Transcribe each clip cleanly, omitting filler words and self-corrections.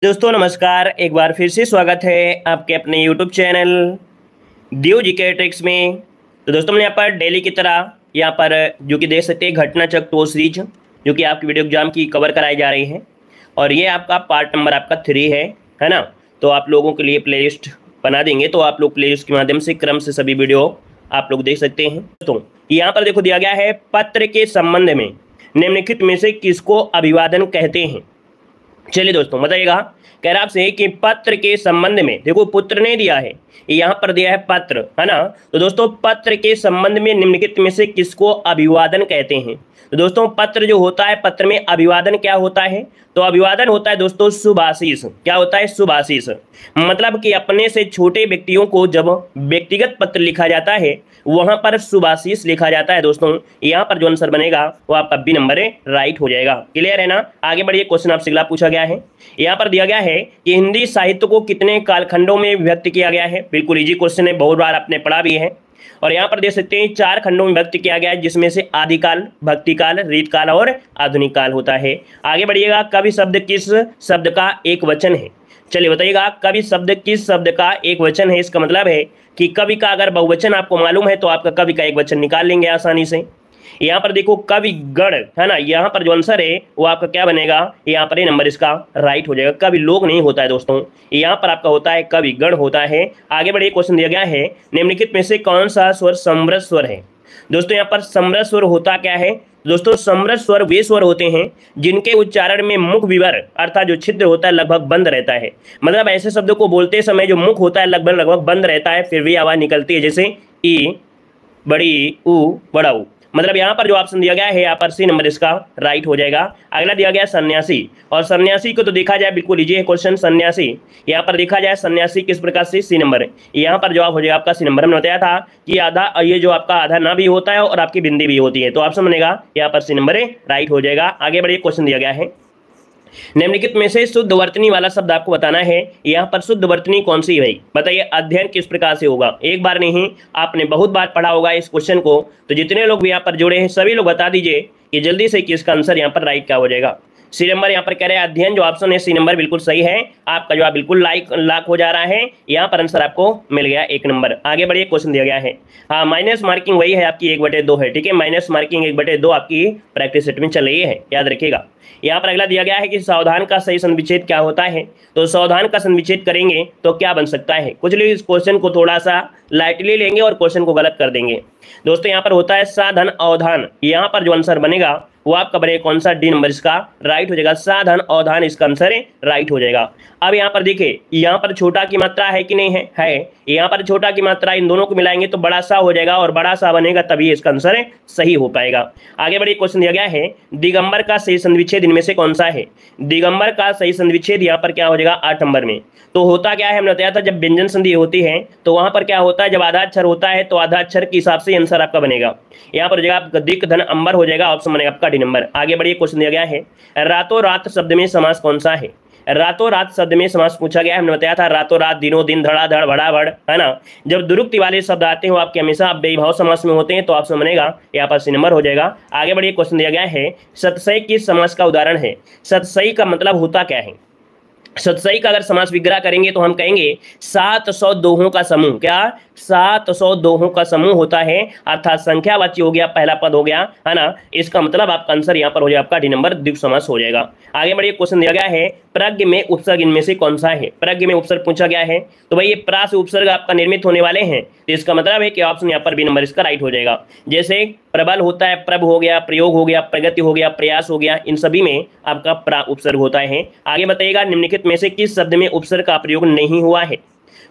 दोस्तों नमस्कार, एक बार फिर से स्वागत है आपके अपने यूट्यूब चैनल दियो जीके ट्रिक्स में। तो दोस्तों मैंने यहाँ पर डेली की तरह यहाँ पर जो कि देख सकते हैं घटना चक टो सीरीज जो कि आपकी वीडियो एग्जाम की कवर कराई जा रही है और ये आपका पार्ट नंबर आपका 3 है ना। तो आप लोगों के लिए प्लेलिस्ट बना देंगे, तो आप लोग प्लेलिस्ट के माध्यम से क्रम से सभी वीडियो आप लोग देख सकते हैं। तो यहाँ पर देखो दिया गया है, पत्र के संबंध में निम्नलिखित में से किसको अभिवादन कहते हैं। चलिए दोस्तों बताइएगा। कह रहा आपसे कि पत्र के संबंध में, देखो पुत्र नहीं दिया है, यहाँ पर दिया है पत्र, है ना। तो दोस्तों पत्र के संबंध में निम्नलिखित में से किसको अभिवादन कहते हैं। तो दोस्तों पत्र जो होता है, पत्र में अभिवादन क्या होता है, तो अभिवादन होता है दोस्तों शुभाशीष। क्या होता है? शुभाशीष। मतलब कि अपने से छोटे व्यक्तियों को जब व्यक्तिगत पत्र लिखा जाता है वहां पर शुभाशीष लिखा जाता है। दोस्तों यहाँ पर जो आंसर बनेगा वो आपका बी नंबर राइट हो जाएगा। क्लियर है ना। आगे बढ़िए, क्वेश्चन आपसे अगला पूछा गया है। यहाँ पर दिया गया है कि हिंदी साहित्य को कितने कालखंडों में विभक्त किया गया है। बिल्कुल इजी क्वेश्चन है, बहुत बार आपने पढ़ा भी है। और यहाँ पर देख सकते हैं 4 खंडों में विभक्त किया गया है, जिसमें से आदिकाल, भक्तिकाल, रीतकाल और आधुनिक काल होता है। आगे बढ़िएगा। कवि शब्द किस शब्द का एक वचन है। चलिए बताइएगा, कवि शब्द किस शब्द का एक वचन है। इसका मतलब है कि कवि का अगर बहुवचन आपको मालूम है तो आपका कवि का एक वचन निकाल लेंगे आसानी से। यहाँ पर देखो कविगण, है ना। यहाँ पर जो आंसर है वो आपका क्या बनेगा, यहाँ पर ये नंबर इसका राइट हो जाएगा। कवि लोग नहीं होता है दोस्तों, यहाँ पर आपका होता है कविगण होता है। आगे बढ़िए, क्वेश्चन दिया गया है, निम्नलिखित में से कौन सा स्वर समृद्ध स्वर है। दोस्तों यहाँ पर समृद्ध स्वर होता क्या है। दोस्तों समृद्ध स्वर वे स्वर होते हैं जिनके उच्चारण में मुख विवर अर्थात जो छिद्र होता है लगभग बंद रहता है। मतलब ऐसे शब्दों को बोलते समय जो मुख होता है लगभग बंद रहता है, फिर भी आवाज निकलती है, जैसे ई, बड़ी ऊ, बड़ा ऊ। मतलब यहाँ पर जो ऑप्शन दिया गया है यहाँ पर सी नंबर इसका राइट हो जाएगा। अगला दिया गया सन्यासी, और सन्यासी को तो देखा जाए बिल्कुल इजी है क्वेश्चन। सन्यासी यहाँ पर देखा जाए सन्यासी किस प्रकार से, सी नंबर है। यहाँ पर जवाब हो जाएगा आपका सी नंबर। हमने बताया था कि आधा, ये जो आपका आधा ना भी होता है और आपकी बिंदी भी होती है, तो ऑप्शन बनेगा यहाँ पर सी नंबर राइट हो जाएगा। आगे बढ़िए, क्वेश्चन दिया गया है, निम्नलिखित में से शुद्ध वर्तनी वाला शब्द आपको बताना है। यहाँ पर शुद्ध वर्तनी कौन सी है भाई, बताइए। अध्ययन किस प्रकार से होगा, एक बार नहीं आपने बहुत बार पढ़ा होगा इस क्वेश्चन को। तो जितने लोग भी यहाँ पर जुड़े हैं सभी लोग बता दीजिए कि जल्दी से कि इसका आंसर यहाँ पर राइट क्या हो जाएगा। सी नंबर यहाँ पर कह रहे हैं अध्ययन, जो ऑप्शन है सी नंबर बिल्कुल सही है। आपका जवाब बिल्कुल लाख हो जा रहा है। यहाँ पर आंसर आपको मिल गया 1 नंबर। आगे बढ़िए, क्वेश्चन दिया गया है, हाँ माइनस मार्किंग वही है आपकी 1/2 है, ठीक है। माइनस मार्किंग 1/2 आपकी प्रैक्टिस सेट में चल रही है, याद रखिएगा। यहाँ पर अगला दिया गया है कि सावधान का सही संविच्छेद क्या होता है। तो सावधान का संविच्छेद करेंगे तो क्या बन सकता है। कुछ लोग इस क्वेश्चन को थोड़ा सा लाइटली लेंगे और क्वेश्चन को गलत कर देंगे। दोस्तों यहाँ पर होता है साधन अवधान। यहाँ पर जो आंसर बनेगा वो आपका बनेगा कौन सा, डी नंबर इसका राइट हो जाएगा। साधन अवधान इसका आंसर राइट हो जाएगा। अब यहाँ पर देखिए, यहाँ पर छोटा की मात्रा है कि नहीं है। यहाँ पर छोटा की मात्रा, इन दोनों को मिलाएंगे तो बड़ा सा हो जाएगा और बड़ा सा बनेगा तभी इसका आंसर सही हो पाएगा। आगे बढ़िए, क्वेश्चन दिया गया है, दिगंबर का सही संविच्छेद इनमें से कौन सा है। दिगंबर का सही संविच्छेद यहाँ पर क्या हो जाएगा, 8 नंबर में। तो होता क्या है, हमने बताया था जब व्यंजन संधि होती है तो वहां पर क्या होता है, जब आधा अक्षर होता है तो आधा अक्षर के हिसाब से आंसर आपका बनेगा। यहाँ पर हो जाएगा आपका दिक धन अंबर हो जाएगा, ऑप्शन बनेगा आपका डी नंबर। आगे बढ़िए, क्वेश्चन दिया गया है, रातों रात शब्द में समास कौन सा है। रातों रात शब्द में समास पूछा गया है। हमने बताया था रातों रात, दिनों दिन, धड़ाधड़, भड़ाभड़, है ना। जब दुरुक्ति वाले शब्द आते हैं वो आपके हमेशा अव्ययीभाव समास में होते हैं, तो ऑप्शन बनेगा यहाँ पर सी नंबर हो जाएगा। आगे बढ़िए, क्वेश्चन दिया गया है, सतसई किस समास का उदाहरण है। सतसई का मतलब होता क्या है। सतसई का अगर समास विग्रह करेंगे तो हम कहेंगे 700 दोहों का समूह। क्या, 700 दोहों का समूह होता है, अर्थात संख्यावाची हो गया, पहला पद हो गया, है ना। इसका मतलब आपका आंसर यहाँ पर हो जाएगा आपका डी नंबर, द्विगु समास हो जाएगा। आगे बढ़िए, क्वेश्चन दिया गया है, प्रज्ञ में उपसर्ग इनमें से कौन सा है। प्रज्ञ में उपसर्ग पूछा गया है, तो भाई ये प्रा से उपसर्ग आपका निर्मित होने वाले हैं, तो इसका मतलब है कि ऑप्शन यहाँ पर बी नंबर इसका राइट हो जाएगा। जैसे प्रबल होता है, प्रभ हो गया, प्रयोग हो गया, प्रगति हो गया, प्रयास हो गया, इन सभी में आपका प्रा उपसर्ग होता है। आगे बताइएगा, निम्नलिखित में से किस शब्द में उपसर्ग का प्रयोग नहीं हुआ है।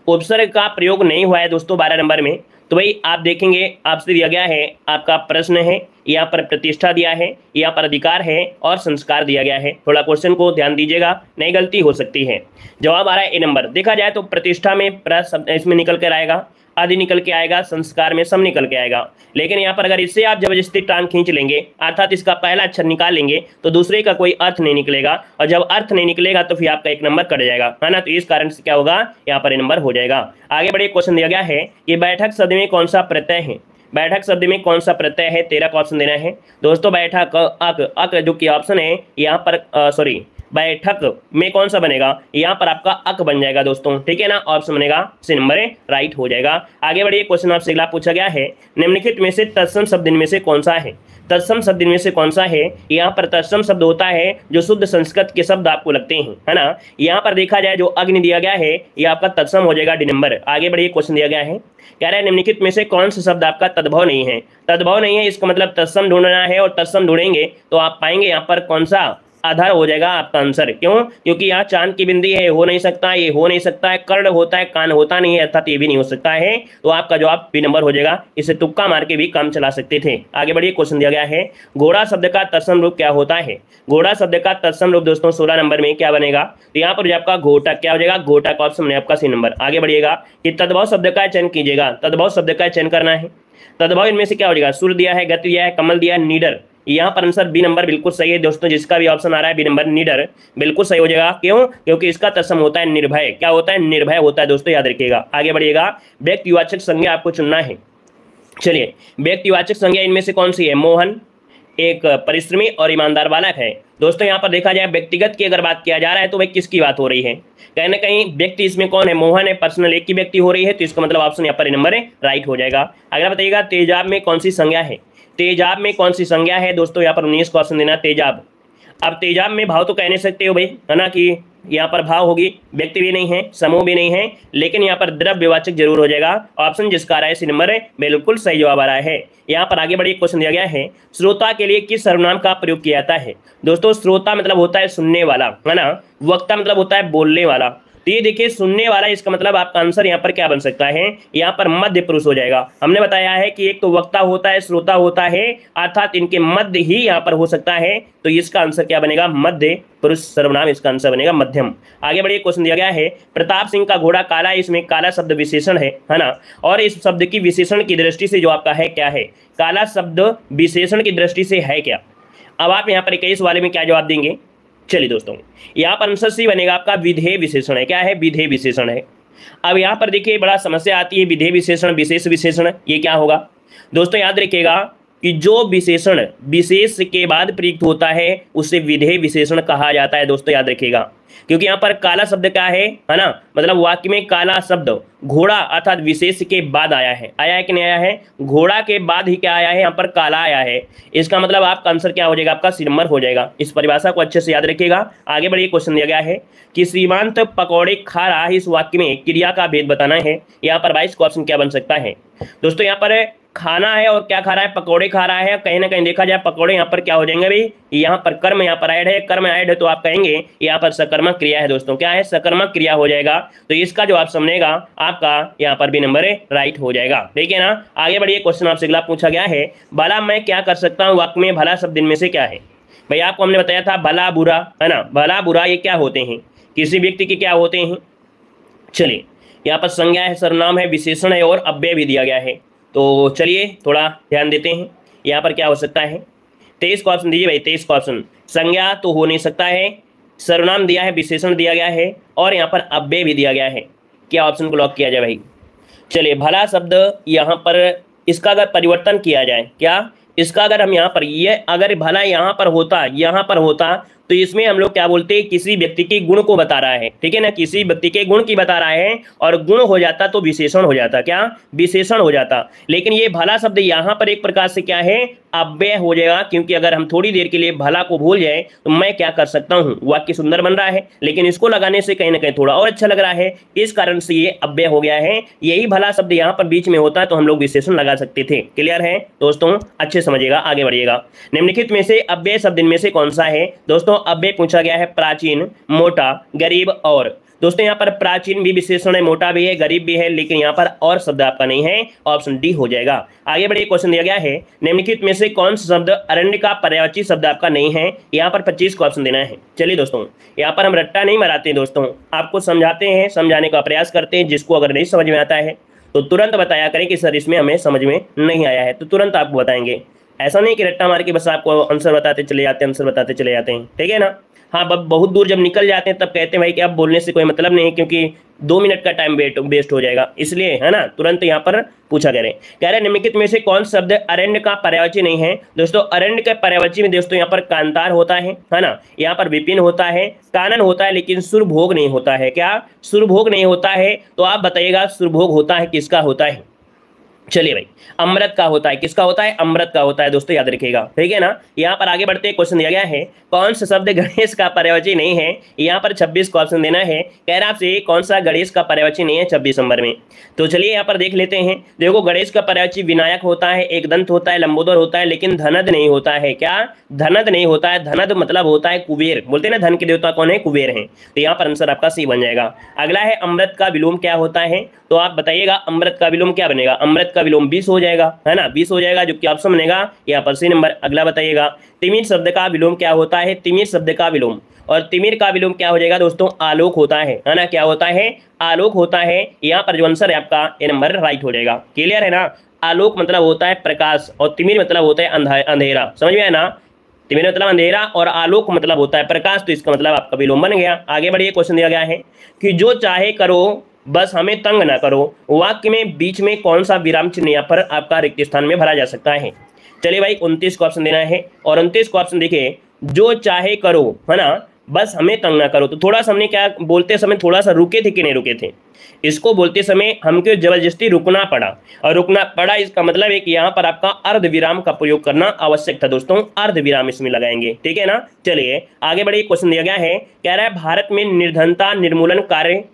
उपसर्ग का प्रयोग नहीं हुआ है दोस्तों 12 नंबर में। तो भाई आप देखेंगे, आपसे दिया गया है, आपका प्रश्न है, यहाँ पर प्रतिष्ठा दिया है, यहाँ पर अधिकार है और संस्कार दिया गया है। थोड़ा क्वेश्चन को ध्यान दीजिएगा, नहीं गलती हो सकती है। जवाब आ रहा है ए नंबर। देखा जाए तो प्रतिष्ठा में प्र शब्द इसमें निकल कर आएगा, आदि निकल के आएगा, संस्कार में सम निकल के आएगा। लेकिन यहाँ पर अगर इससे आप जबरदस्ती टांग खींच लेंगे, अर्थात इसका पहला अक्षर निकाल लेंगे, तो दूसरे का कोई अर्थ नहीं निकलेगा, और जब अर्थ नहीं निकलेगा तो फिर आपका 1 नंबर कट जाएगा, है ना। तो इस कारण से क्या होगा, यहाँ पर ए नंबर हो जाएगा। आगे बढ़िए, क्वेश्चन दिया गया है कि बैठक शब्द में कौन सा प्रत्यय है। बैठक शब्द में कौन सा प्रत्यय है, 13 का ऑप्शन देना है दोस्तों। बैठक, अक, अक जो कि ऑप्शन है यहाँ पर, सॉरी बैठक में कौन सा बनेगा, यहाँ पर आपका अक बन जाएगा दोस्तों, ठीक है ना। ऑप्शन बनेगा सी नंबर राइट हो जाएगा। आगे बढ़िए, क्वेश्चन आपसे अगला पूछा गया है, निम्नलिखित में से तत्सम शब्द इनमें से कौन सा है। तत्सम शब्द इनमें से कौन सा है। यहाँ पर तत्सम शब्द होता है जो शुद्ध संस्कृत के शब्द आपको लगते हैं, है ना। यहाँ पर देखा जाए जो अग्नि दिया गया है ये आपका तत्सम हो जाएगा, डी नंबर। आगे बढ़िए, क्वेश्चन दिया गया है, कह रहा है निम्नलिखित में से कौन सा शब्द आपका तद्भव नहीं है। तद्भव नहीं है इसका मतलब तत्सम ढूंढना है, और तत्सम ढूंढेंगे तो आप पाएंगे यहाँ पर कौन सा आधार हो जाएगा आपका आंसर। क्यों, क्योंकि यहाँ चांद की बिंदी है, हो नहीं सकता, ये हो नहीं सकता है, कर्ण होता है, कान होता नहीं है, अर्थात ये भी नहीं हो सकता है। तो आपका जवाब बी नंबर हो जाएगा। इसे तुक्का मार के भी काम चला सकते थे। आगे बढ़िए, क्वेश्चन दिया गया है, घोड़ा शब्द का तत्सम रूप क्या होता है। घोड़ा शब्द का तत्सम रूप दोस्तों 16 नंबर में क्या बनेगा, तो यहाँ पर आपका घोटक क्या हो जाएगा, घोटक। ऑप्शन में आपका सी नंबर। आगे बढ़िएगा कि तद्भव शब्द का चयन कीजिएगा। तद्भव शब्द का चयन करना है। तद्भव इनमें से क्या हो जाएगा, सूर्य दिया है, गति दिया है, कमल दिया है, नीडर। यहाँ पर आंसर बी नंबर बिल्कुल सही है दोस्तों। जिसका भी ऑप्शन आ रहा है बी नंबर नीडर बिल्कुल सही हो जाएगा। क्यों, क्योंकि इसका तत्सम होता है निर्भय। क्या होता है, निर्भय होता है दोस्तों, याद रखिएगा। आगे बढ़िएगा, व्यक्तिवाचक संज्ञा आपको चुनना है। चलिए, व्यक्तिवाचक संज्ञा इनमें से कौन सी है। मोहन एक परिश्रमी और ईमानदार बालक है। दोस्तों यहाँ पर देखा जाए व्यक्तिगत की अगर बात किया जा रहा है तो भाई किसकी बात हो रही है, कहीं ना कहीं व्यक्ति इसमें कौन है, मोहन है, पर्सनल एक की व्यक्ति हो रही है। तो इसका मतलब ऑप्शन यहाँ पर नंबर राइट हो जाएगा। अगला बताइएगा, तेजाब में कौन सी संज्ञा है। तेजाब में कौन सी संज्ञा है दोस्तों, यहाँ पर 19 को ऑप्शन देना, तेजाब। अब तेजाब में भाव तो कह नहीं सकते हो भाई, है ना, कि यहाँ पर भाव होगी, व्यक्ति भी नहीं है, समूह भी नहीं है, लेकिन यहाँ पर द्रव्यवाचक जरूर हो जाएगा। ऑप्शन जिसका आ रहा है सी नंबर बिल्कुल सही जवाब आ रहा है। यहाँ पर आगे बढ़िए, क्वेश्चन दिया गया है, श्रोता के लिए किस सर्वनाम का प्रयोग किया जाता है। दोस्तों श्रोता मतलब होता है सुनने वाला, है ना। वक्ता मतलब होता है बोलने वाला। तो ये देखिए सुनने वाला, इसका मतलब आपका आंसर यहाँ पर क्या बन सकता है, यहाँ पर मध्य पुरुष हो जाएगा। हमने बताया है कि एक तो वक्ता होता है, श्रोता होता है, अर्थात इनके मध्य ही यहाँ पर हो सकता है। तो इसका आंसर क्या बनेगा, मध्य पुरुष सर्वनाम, इसका आंसर बनेगा मध्यम। आगे बढ़िए, क्वेश्चन दिया गया है, प्रताप सिंह का घोड़ा काला, इसमें काला शब्द विशेषण है ना। और इस शब्द की विशेषण की दृष्टि से जो आपका है क्या है, काला शब्द विशेषण की दृष्टि से है क्या। अब आप यहाँ पर 21 वाले में क्या जवाब देंगे। चलिए दोस्तों, यहाँ पर आंसर सी बनेगा आपका विधेय विशेषण है। क्या है, विधेय विशेषण है। अब यहाँ पर देखिए बड़ा समस्या आती है, विधेय विशेषण, विशेष विशेषण, ये क्या होगा। दोस्तों याद रखिएगा कि जो विशेषण विशेष के बाद प्रयुक्त होता है उसे विधेय विशेषण कहा जाता है। दोस्तों याद रखिएगा, क्योंकि यहाँ पर काला शब्द क्या है ना, मतलब वाक्य में काला शब्द घोड़ा अर्थात विशेष के बाद आया है कि नहीं आया है, घोड़ा के बाद ही क्या आया है, यहाँ पर काला आया है। इसका मतलब आपका आंसर क्या हो जाएगा, आपका सी नंबर हो जाएगा। इस परिभाषा को अच्छे से याद रखिएगा। आगे बढ़िए, क्वेश्चन दिया गया है कि श्रीमांत पकौड़े खा रहा है, इस वाक्य में क्रिया का भेद बताना है। यहाँ पर 22 का ऑप्शन क्या बन सकता है। दोस्तों यहाँ पर खाना है और क्या खा रहा है, पकौड़े खा रहा है। कहीं ना कहीं देखा जाए पकौड़े यहाँ पर क्या हो जाएंगे भाई, यहाँ पर कर्म यहाँ पर ऐड है, कर्म ऐड है तो आप कहेंगे यहाँ पर सकर्मक क्रिया है। दोस्तों क्या है, सकर्मक क्रिया हो जाएगा। तो इसका जो आप समझेगा आपका यहाँ पर भी नंबर राइट हो जाएगा, ठीक है ना। आगे बढ़िए, क्वेश्चन आपसे अगला पूछा गया है, भला मैं क्या कर सकता हूँ वाक्य में भला शब्द इनमें से क्या है। भाई आपको हमने बताया था भला बुरा, है ना। भला बुरा ये क्या होते हैं, किसी व्यक्ति के क्या होते हैं। चलिए, यहाँ पर संज्ञा है, सर्वनाम है, विशेषण है और अव्यय भी दिया गया है। तो चलिए थोड़ा ध्यान देते हैं, यहाँ पर क्या हो सकता है। 23 का ऑप्शन दीजिए भाई। 23 का ऑप्शन, संज्ञा तो हो नहीं सकता है, सर्वनाम दिया है, विशेषण दिया गया है और यहाँ पर अव्यय भी दिया गया है। क्या ऑप्शन को लॉक किया जाए भाई। चलिए, भला शब्द यहाँ पर इसका अगर परिवर्तन किया जाए, क्या इसका अगर हम यहाँ पर ये अगर भला यहाँ पर होता तो इसमें हम लोग क्या बोलते हैं, किसी व्यक्ति के गुण को बता रहा है, ठीक है ना, किसी व्यक्ति के गुण की बता रहा है और गुण हो जाता तो विशेषण हो जाता, क्या विशेषण हो जाता। लेकिन ये भला शब्द यहाँ पर एक प्रकार से क्या है, अव्यय हो जाएगा। क्योंकि अगर हम थोड़ी देर के लिए भला को भूल जाए तो मैं क्या कर सकता हूँ, वाक्य सुंदर बन रहा है लेकिन इसको लगाने से कहीं ना कहीं थोड़ा और अच्छा लग रहा है, इस कारण से ये अव्यय हो गया है। यही भला शब्द यहाँ पर बीच में होता तो हम लोग विशेषण लगा सकते थे। क्लियर है दोस्तों, अच्छे समझिएगा। आगे बढ़िएगा, निम्नलिखित में से अव्यय शब्द इनमें से कौन सा है। दोस्तों अव्यय पूछा गया है प्राचीन, मोटा, गरीब और। दोस्तों यहाँ पर प्राचीन भी विशेषण है, मोटा भी है, गरीब भी है, लेकिन यहाँ पर और शब्द आपका नहीं है, ऑप्शन डी हो जाएगा। आगे बढ़िए, क्वेश्चन दिया गया है, निम्नलिखित में से कौन सा शब्द अरण्य का पर्यायवाची शब्द आपका नहीं है। यहाँ पर 25 का ऑप्शन देना है। चलिए दोस्तों, यहाँ पर हम रट्टा नहीं मराते दोस्तों, आपको समझाते हैं, समझाने का प्रयास करते हैं। जिसको अगर नहीं समझ में आता है तो तुरंत बताया करें कि सर इसमें हमें समझ में नहीं आया है, तो तुरंत आपको बताएंगे। ऐसा नहीं कि रट्टा मार के बस आपको आंसर बताते चले जाते हैं, आंसर बताते चले जाते हैं, ठीक है ना। हाँ, बहुत दूर जब निकल जाते हैं तब कहते हैं भाई कि अब बोलने से कोई मतलब नहीं, क्योंकि 2 मिनट का टाइम वेस्ट हो जाएगा, इसलिए है ना, तुरंत यहाँ पर पूछा करें। कह रहे हैं निम्नलिखित में से कौन शब्द अरण्य का पर्यायवाची नहीं है। दोस्तों अरण्य के पर्यायवाची में दोस्तों यहाँ पर कांतार होता है ना, यहाँ पर विपिन होता है, कानन होता है, लेकिन सुरभोग नहीं होता है। क्या सुरभोग नहीं होता है? तो आप बताइएगा सुरभोग होता है किसका होता है? चलिए भाई, अमृत का होता है। किसका होता है? अमृत का होता है दोस्तों, याद रखिएगा, ठीक है ना। यहाँ पर आगे बढ़ते क्वेश्चन दिया गया है कौन सा शब्द गणेश का पर्यायवाची नहीं है। यहाँ पर 26 को ऑप्शन देना है। कह रहा आपसे कौन सा गणेश का पर्यायवाची नहीं है 26 नंबर में। तो चलिए यहाँ पर देख लेते हैं। देखो गणेश का पर्यायवाची विनायक होता है, एकदंत होता है, लंबोदर होता है, लेकिन धनद नहीं होता है। क्या धनद नहीं होता है? धनद मतलब होता है कुबेर, बोलते हैं ना धन के देवता कौन है? कुबेर है। तो यहाँ पर आंसर आपका सी बन जाएगा। अगला है अमृत का विलोम क्या होता है। तो आप बताइएगा अमृत का विलोम क्या बनेगा? अमृत का विलोम 20 हो जाएगा, है ना, 20 हो जाएगा, जो कि ऑप्शन बनेगा यहाँ पर सी नंबर। अगला बताइएगा तिमिर शब्द का विलोम क्या होता है। तिमिर शब्द का विलोम, और तिमिर का विलोम क्या हो जाएगा दोस्तों? आलोक होता है ना, क्या होता है? आलोक होता है। यहाँ पर जो आंसर है आपका ए नंबर राइट हो जाएगा। क्लियर है ना। आलोक मतलब होता है प्रकाश और तिमिर मतलब होता है अंधेरा, समझ में आया ना। तिमिर मतलब अंधेरा और आलोक मतलब होता है प्रकाश, तो इसका मतलब आपका विलोम बन गया। आगे बढ़िए, क्वेश्चन दिया गया है कि जो चाहे करो बस हमें तंग ना करो। वाक्य में बीच में कौन सा विराम चिन्ह यहाँ पर आपका रिक्त स्थान में भरा जा सकता है। चलिए भाई 29 को ऑप्शन देना है, और 29 को ऑप्शन देखिए, जो चाहे करो, है ना, बस हमें तंग ना करो। तो थोड़ा सा हमने क्या बोलते समय थोड़ा सा रुके थे कि नहीं रुके थे? इसको बोलते समय हमको जबरदस्ती रुकना पड़ा, और रुकना पड़ा इसका मतलब है कि यहाँ पर आपका अर्ध विराम का प्रयोग करना आवश्यक था दोस्तों। अर्ध विराम इसमें लगाएंगे, ठीक है ना। चलिए आगे बढ़िए, क्वेश्चन दिया गया है, कह रहा है भारत में निर्धनता निर्मूलन कार्य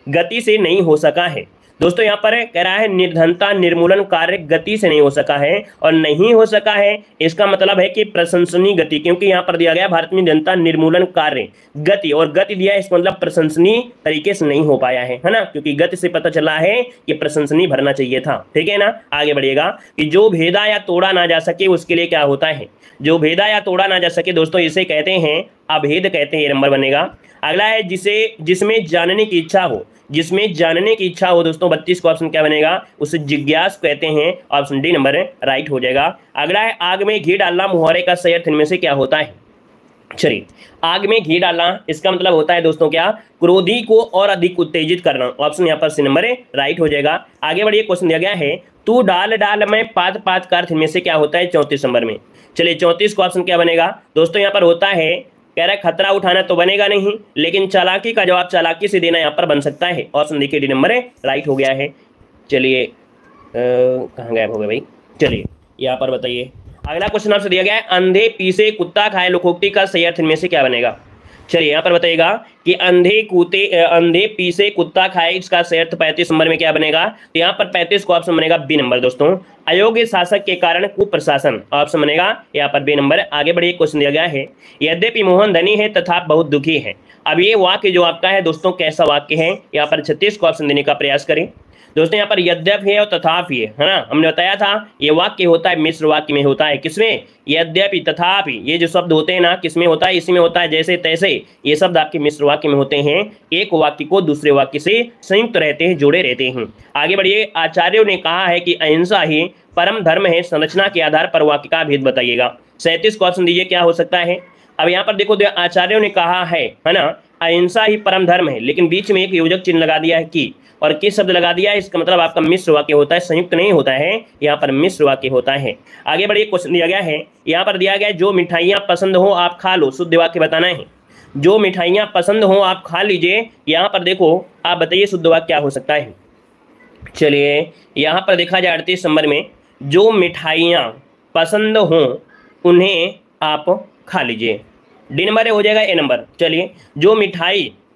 गति से नहीं हो सका है। दोस्तों यहाँ पर कह रहा है निर्धनता निर्मूलन कार्य गति से नहीं हो सका है, और नहीं हो सका है इसका मतलब है कि प्रशंसनीय गति, क्योंकि यहाँ पर दिया गया भारत में निर्धनता निर्मूलन कार्य गति, और गति दिया है, इसका मतलब प्रशंसनीय तरीके से नहीं हो पाया है ना, क्योंकि गति से पता चला है कि प्रशंसनीय भरना चाहिए था, ठीक है ना। आगे बढ़िएगा कि जो भेदा या तोड़ा ना जा सके उसके लिए क्या होता है। जो भेदा या तोड़ा ना जा सके दोस्तों इसे कहते हैं अभेद, कहते हैं, ये नंबर बनेगा। अगला है जिसमें जानने की इच्छा हो। जिसमें जानने की इच्छा हो दोस्तों 32 का ऑप्शन क्या बनेगा? उसे जिज्ञास कहते हैं, ऑप्शन डी नंबर राइट हो जाएगा। अगला है आग में घी डालना मुहावरे का सही अर्थ इनमें से क्या होता है। चलिए, आग में घी डालना इसका मतलब होता है दोस्तों क्या? क्रोधी को और अधिक उत्तेजित करना, ऑप्शन यहाँ पर सी नंबर राइट हो जाएगा। आगे बढ़िए, क्वेश्चन दिया गया है तू डाल डाल में पात पात का अर्थ इनमें से क्या होता है 34 नंबर में। चलिए 34 का ऑप्शन क्या बनेगा दोस्तों? यहाँ पर होता है, कह रहा है खतरा उठाना तो बनेगा नहीं, लेकिन चालाकी का जवाब चालाकी से देना यहाँ पर बन सकता है, ऑप्शन देखिए डी नंबर राइट हो गया है। चलिए कहाँ गायब हो गए भाई। चलिए यहाँ पर बताइए, अगला क्वेश्चन आपसे दिया गया है अंधे पीसे कुत्ता खाए लोकोक्ति का सही अर्थ इनमें से क्या बनेगा। चलिए यहाँ पर बताइएगा कि अंधे पीसे कुत्ता खाए, इसका सही अर्थ 35 नंबर में क्या बनेगा। तो यहाँ पर 35 को ऑप्शन बनेगा बी नंबर दोस्तों। अयोग्य शासक के कारण कुप्रशासन, ऑप्शन बनेगा यहाँ पर बी नंबर। आगे बढ़िए, क्वेश्चन दिया गया है यद्यपि मोहन धनी है तथा बहुत दुखी है। अब ये वाक्य जो आपका है दोस्तों कैसा वाक्य है, यहाँ पर 36 को ऑप्शन देने का प्रयास करें दोस्तों। यहाँ पर यद्यपि है और तथापि है ना, हमने बताया था ये वाक्य होता है मिश्र वाक्य में होता है। किसमें? यद्यपि तथापि, ये जो शब्द होते हैं ना किसमें होता है? इसमें होता है, जैसे तैसे ये शब्द आपके मिश्र वाक्य में होते हैं, एक वाक्य को दूसरे वाक्य से संयुक्त रहते हैं, जुड़े रहते हैं। आगे बढ़िए, आचार्यों ने कहा है कि अहिंसा ही परम धर्म है, संरचना के आधार पर वाक्य का भेद बताइएगा। 37 को ऑप्शन दीजिए क्या हो सकता है। अब यहाँ पर देखो आचार्यों ने कहा है ना, अहिंसा ही परम धर्म है, लेकिन बीच में एक योजक चिन्ह लगा दिया है कि, और किस शब्द लगा दिया है, इसका मतलब आपका मिश्र वाक्य होता है, संयुक्त नहीं होता है, यहाँ पर मिश्र वाक्य होता है। आगे बढ़िए, क्वेश्चन दिया गया है, यहाँ पर दिया गया है जो मिठाइयाँ पसंद हो आप खा लो, शुद्ध वाक्य बताना है। जो मिठाइयाँ पसंद हो आप खा लीजिए, यहाँ पर देखो आप बताइए शुद्ध वाक्य क्या हो सकता है। चलिए यहाँ पर देखा जाए 38 नंबर में, जो मिठाइयाँ पसंद हो उन्हें आप खा लीजिए, डी नंबर हो जाएगा ए नंबर। चलिए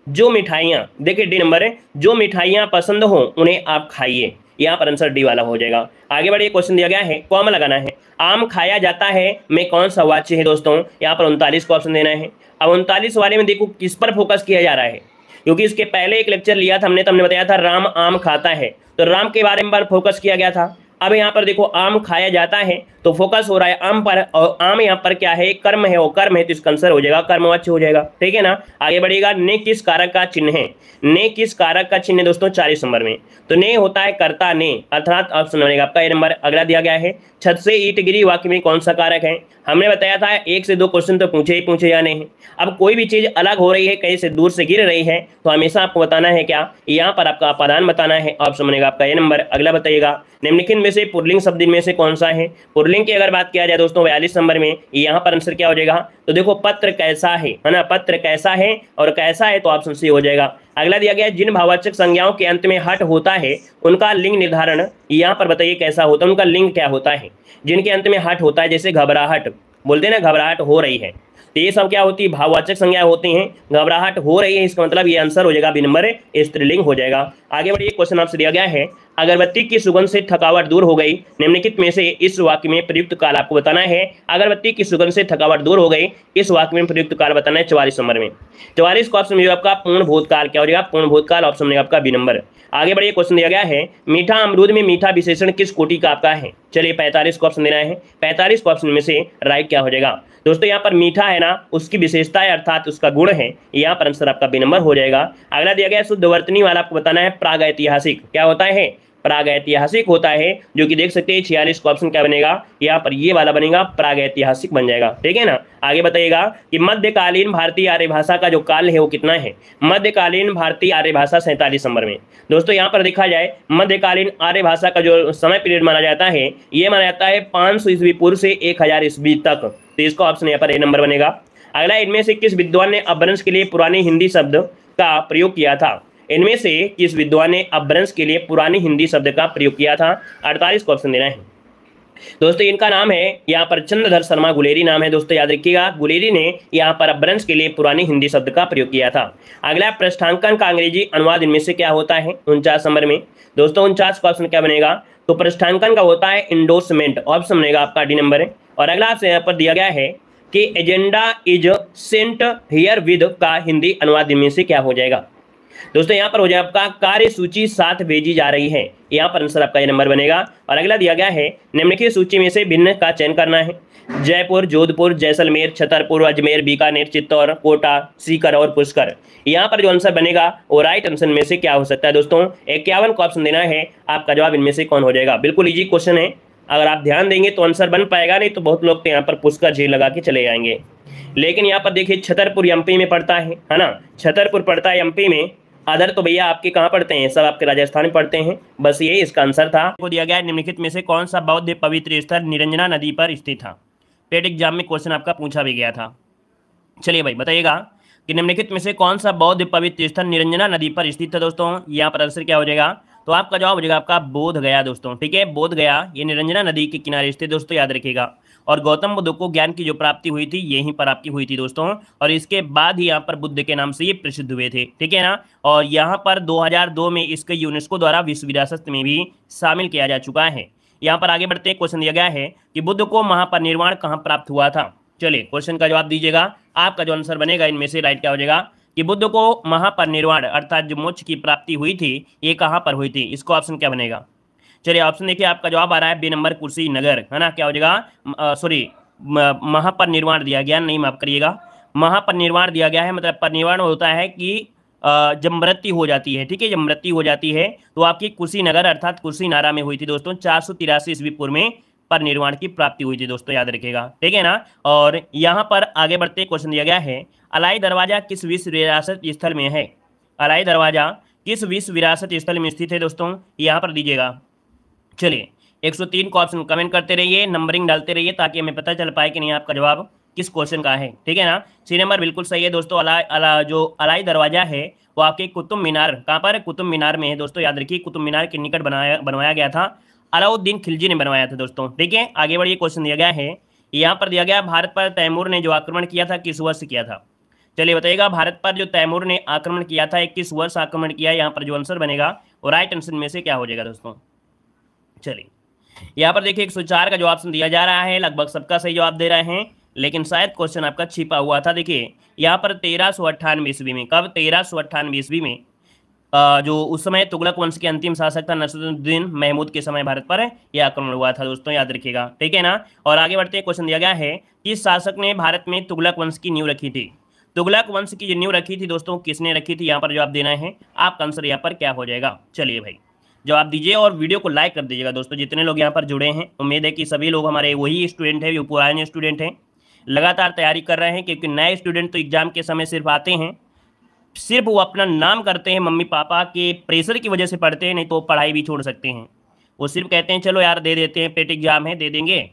जो मिठाइयाँ देखिए डी नंबर है, जो मिठाइयाँ पसंद हो उन्हें आप खाइए, यहाँ पर आंसर डी वाला हो जाएगा। आगे बढ़िए, क्वेश्चन दिया गया है कॉमा लगाना है, आम खाया जाता है में कौन सा वाच्य है दोस्तों। यहाँ पर 39 को ऑप्शन देना है। अब 39 वाले में देखो किस पर फोकस किया जा रहा है, क्योंकि इसके पहले एक लेक्चर लिया था हमने, तो हमने बताया था राम आम खाता है, तो राम के बारे में फोकस किया गया था। अब यहाँ पर देखो आम खाया जाता है, तो फोकस हो रहा है आम पर, और आम यहाँ पर क्या है, कर्म है, वो कर्म है, तो इसका आंसर हो जाएगा कर्मवाच्य हो जाएगा। ठीक है ना। आगे बढ़िएगा, ने किस कारक का चिन्ह है, ने किस कारक का चिन्ह है दोस्तों 40 नंबर में। तो ने होता है कर्ता ने, अर्थात ऑप्शन बनेगा आपका ए नंबर। अगला दिया गया है, छत से ईंट गिरी वाक्य में कौन सा कारक है। हमने बताया था 1 से 2 क्वेश्चन तो पूछे ही पूछे जाने हैं। अब कोई भी चीज अलग हो रही है, कहीं से दूर से गिर रही है, तो हमेशा आपको बताना है क्या, यहाँ पर आपका अपादान बताना है। ऑप्शन बनेगा आपका ए नंबर। अगला बताइएगा, निम्नलिखित में से पुल्लिंग शब्द इनमें से कौन सा है। पुल्लिंग की अगर बात किया जाए दोस्तों 42 नंबर में, यहाँ पर आंसर क्या हो जाएगा, तो देखो पत्र कैसा है ना, पत्र कैसा है और कैसा है, तो ऑप्शन सी हो जाएगा। अगला दिया गया है, जिन भाववाचक संज्ञाओं के अंत में हट होता है उनका लिंग निर्धारण, यहाँ पर बताइए कैसा होता है, उनका लिंग क्या होता है। जिनके अंत में हट होता है, जैसे घबराहट बोलते हैं ना, घबराहट हो रही है, तो ये सब क्या होती है, भाववाचक संज्ञा होती हैं। घबराहट हो रही है, इसका मतलब ये आंसर हो जाएगा बी नंबर, स्त्रीलिंग हो जाएगा। आगे बढ़िए, क्वेश्चन आपसे दिया गया है, अगरबत्ती की सुगंध से थकावट दूर हो गई, निम्नलिखित में से इस वाक्य में प्रयुक्त काल आपको बताना है। अगरबत्ती की सुगंध से थकावट दूर हो गई, इस वाक्य में प्रयुक्त काल बताना है 44 नंबर में। 44 का ऑप्शन मिलेगा आपका पूर्ण भूतकाल, क्या हो जाएगा, पूर्ण भूतकाल, ऑप्शन मिलेगा आपका बी नंबर। आगे बढ़िए, क्वेश्चन दिया गया है, मीठा अमरूद में मीठा विशेषण किस कोटि का आपका है। चलिए 45 को ऑप्शन देना है, 45 को ऑप्शन में से राइट क्या हो जाएगा दोस्तों, यहाँ पर मीठा है ना, उसकी विशेषता है अर्थात उसका गुण है, यहाँ पर आंसर आपका बी नंबर हो जाएगा। अगला दिया गया शुद्ध वर्तनी वाला आपको बताना है, प्रागैतिहासिक क्या होता है, प्रागैतिहासिक होता है, जो कि देख सकते हैं 46 का ऑप्शन क्या बनेगा, यहाँ पर ये वाला बनेगा, प्रागैतिहासिक बन जाएगा। ठीक है ना। आगे बताइएगा कि मध्यकालीन भारतीय आर्य भाषा का जो काल है वो कितना है। मध्यकालीन भारतीय आर्य भाषा 47 नंबर में। दोस्तों यहाँ पर देखा जाए, मध्यकालीन आर्य भाषा का जो समय पीरियड माना जाता है, ये माना जाता है 500 ईस्वी पूर्व से 1000 ईस्वी तक, तो इसका ऑप्शन यहाँ पर ए नंबर बनेगा। अगला, इनमें से किस विद्वान ने अपभ्रंश के लिए पुराने हिंदी शब्द का प्रयोग किया था। इनमें से किस विद्वान ने अपभ्रंश के लिए पुरानी हिंदी शब्द का प्रयोग किया था, 48 को ऑप्शन देना है। दोस्तों इनका नाम है यहाँ पर चंद्रधर शर्मा गुलेरी नाम है दोस्तों, याद रखिएगा, गुलेरी ने यहाँ पर अपभ्रंश के लिए पुरानी हिंदी शब्द का प्रयोग किया था। अगला, पृष्ठांकन का अंग्रेजी अनुवाद इनमें से क्या होता है, 49 नंबर में। दोस्तों 49 का ऑप्शन क्या बनेगा, तो पृष्ठांकन का होता है इंडोर्समेंट, ऑप्शन बनेगा आपका डी नंबर है। और अगला आपसे यहाँ पर दिया गया है कि agenda is sent here with का हिंदी अनुवाद इनमें से क्या हो जाएगा। दोस्तों यहाँ पर हो जाए आपका कार्य सूची साथ भेजी जा रही है, यहाँ पर आंसर आपका ये नंबर बनेगा। और अगला दिया गया है, निम्नलिखित सूची में से भिन्न का चयन करना है। जयपुर, जोधपुर, जैसलमेर, छतरपुर, अजमेर, बीकानेर, चित्तौड़, कोटा, सीकर और पुष्कर। यहाँ पर जो आंसर बनेगा वो राइट आंसर में से क्या हो सकता है दोस्तों, 51 का ऑप्शन देना है। आपका जवाब इनमें से कौन हो जाएगा। बिल्कुल इजी क्वेश्चन है, अगर आप ध्यान देंगे तो आंसर बन पाएगा, नहीं तो बहुत लोग तो यहाँ पर पुष्कर झील लगा के चले जाएंगे। लेकिन यहाँ पर देखिए छतरपुर एमपी में पड़ता है ना, छतरपुर पड़ता है एमपी में। अदर तो भैया आपके कहाँ पढ़ते हैं, सब आपके राजस्थान में पढ़ते हैं। बस यही इसका आंसर था। को दिया गया निम्नलिखित में से कौन सा बौद्ध पवित्र स्थल निरंजना नदी पर स्थित था। टेट एग्जाम में क्वेश्चन आपका पूछा भी गया था। चलिए भाई बताइएगा कि निम्नलिखित में से कौन सा बौद्ध पवित्र स्थल निरंजना नदी पर स्थित था। दोस्तों यहाँ पर आंसर क्या हो जाएगा, तो आपका जवाब हो जाएगा आपका बोध गया दोस्तों। ठीक है, बोध गया ये निरंजना नदी के किनारे स्थित दोस्तों, याद रखिएगा। और गौतम बुद्ध को ज्ञान की जो प्राप्ति हुई थी यहीं पर आपकी हुई थी दोस्तों, और इसके बाद ही यहाँ पर बुद्ध के नाम से ये प्रसिद्ध हुए थे। ठीक है ना। और यहाँ पर 2002 में इसके यूनेस्को द्वारा विश्व विरासत में भी शामिल किया जा चुका है। यहाँ पर आगे बढ़ते हैं, क्वेश्चन दिया गया है कि बुद्ध को महापरिनिर्वाण कहाँ प्राप्त हुआ था। चलिए क्वेश्चन का जवाब दीजिएगा। आपका जो आंसर बनेगा इनमें से राइट क्या हो जाएगा कि बुद्ध को महापरिनिर्वाण अर्थात जो मोक्ष की प्राप्ति हुई थी ये कहाँ पर हुई थी, इसको ऑप्शन क्या बनेगा। चलिए ऑप्शन देखिए, आपका जवाब आ रहा है बी नंबर कुशीनगर, है ना। क्या हो जाएगा, सॉरी महापरिनिर्वाण दिया गया, नहीं माफ करिएगा, महापरिनिर्वाण दिया गया है। मतलब परिनिर्वाण होता है कि जब मृत्यु हो जाती है। ठीक है, जब मृत्यु हो जाती है तो आपकी कुशीनगर अर्थात कुशीनारा में हुई थी दोस्तों। 483 ईस्वी पूर्व में परिनिर्वाण की प्राप्ति हुई थी दोस्तों, याद रखिएगा। ठीक है ना। और यहाँ पर आगे बढ़ते क्वेश्चन दिया गया है, अलाई दरवाजा किस विश्व विरासत स्थल में है। अलाई दरवाजा किस विश्व विरासत स्थल में स्थित है दोस्तों, यहाँ पर दीजिएगा। चलिए 103 को ऑप्शन कमेंट करते रहिए, नंबरिंग डालते रहिए ताकि हमें पता चल पाए कि नहीं आपका जवाब किस क्वेश्चन का है। ठीक है ना। सी नंबर बिल्कुल सही है दोस्तों। जो अलाई दरवाजा है वो आपके कुतुब मीनार, कहाँ पर, कुतुब मीनार में है दोस्तों, याद रखिए। कुतुब मीनार के निकट बनवाया गया था, अलाउद्दीन खिलजी ने बनवाया था दोस्तों। ठीक है, आगे बढ़िए, क्वेश्चन दिया गया है, यहाँ पर दिया गया भारत पर तैमूर ने जो आक्रमण किया था किस वर्ष किया था। चलिए बताइएगा, भारत पर जो तैमूर ने आक्रमण किया था किस वर्ष आक्रमण किया, यहाँ पर जो आंसर बनेगा वो राइट आंसर में से क्या हो जाएगा दोस्तों। चलिए यहाँ पर देखिए 104 का जो ऑप्शन दिया जा रहा है, लगभग सबका सही जवाब दे रहे हैं, लेकिन शायद क्वेश्चन आपका छिपा हुआ था। देखिए यहाँ पर 1398 ईस्वी में, कब, 1398 ईस्वी में जो उस समय तुगलक वंश के अंतिम शासक था नसरुद्दीन महमूद के समय भारत पर यह आक्रमण हुआ था दोस्तों, याद रखिएगा, ठीक है ना। और आगे बढ़ते हैं, क्वेश्चन दिया गया है कि शासक ने भारत में तुगलक वंश की नींव रखी थी। तुगलक वंश की जो नींव रखी थी दोस्तों, किसने रखी थी, यहाँ पर जवाब देना है। आपका आंसर यहाँ पर क्या हो जाएगा, चलिए भाई जवाब दीजिए और वीडियो को लाइक कर दीजिएगा दोस्तों। जितने लोग यहाँ पर जुड़े हैं, उम्मीद है कि सभी लोग हमारे वही स्टूडेंट हैं जो पुराने स्टूडेंट हैं, लगातार तैयारी कर रहे हैं, क्योंकि नए स्टूडेंट तो एग्जाम के समय सिर्फ आते हैं, सिर्फ वो अपना नाम करते हैं, मम्मी पापा के प्रेशर की वजह से पढ़ते हैं, नहीं तो पढ़ाई भी छोड़ सकते हैं। वो सिर्फ कहते हैं चलो यार दे देते हैं, पेट एग्जाम है दे देंगे,